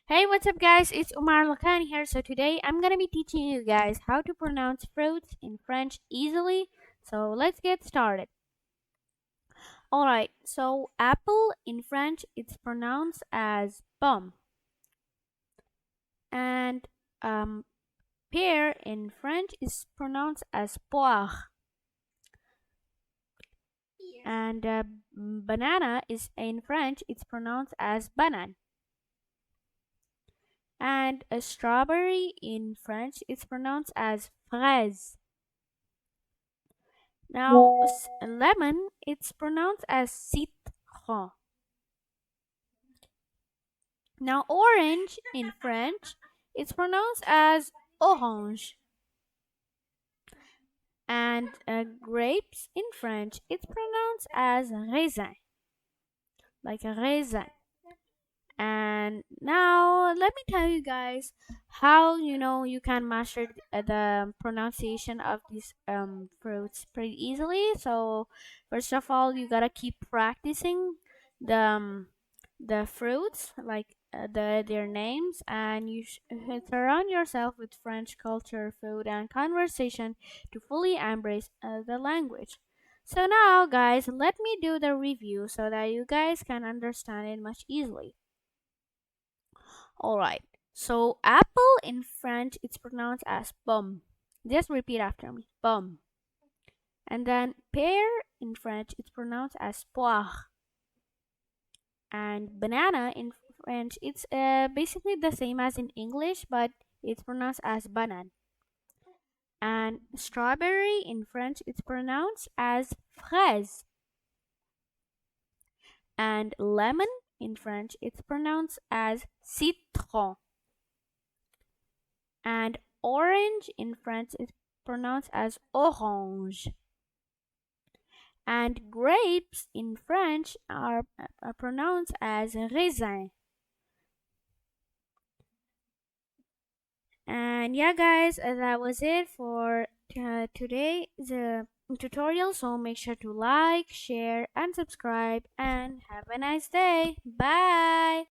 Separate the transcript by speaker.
Speaker 1: Hey, what's up, guys? It's Umair here. So today I'm gonna be teaching you guys how to pronounce fruits in French easily. So let's get started. All right. So apple in French it's pronounced as pomme, and pear in French is pronounced as poire, and banana is in French it's pronounced as banane, and a strawberry in French it's pronounced as fraise. Now, lemon, it's pronounced as citron. Now, orange in French, it's pronounced as orange. And grapes in French, it's pronounced as raisin, like a raisin. And now, let me tell you guys how you can master the pronunciation of these fruits pretty easily. So, first of all, you gotta keep practicing the um, the fruits, like their names, and surround yourself with French culture, food, and conversation to fully embrace the language. So now, guys, let me do the review so that you guys can understand it much easily. All right. So apple in French it's pronounced as pomme. Just repeat after me. Pomme. And then pear in French it's pronounced as poire. And banana in French it's basically the same as in English, but it's pronounced as banane. And strawberry in French it's pronounced as fraise. And lemon in French it's pronounced as citron. And orange in French is pronounced as orange. And grapes in French are pronounced as raisin. And yeah, guys, that was it for today's tutorial. So make sure to like, share, and subscribe. And have a nice day. Bye.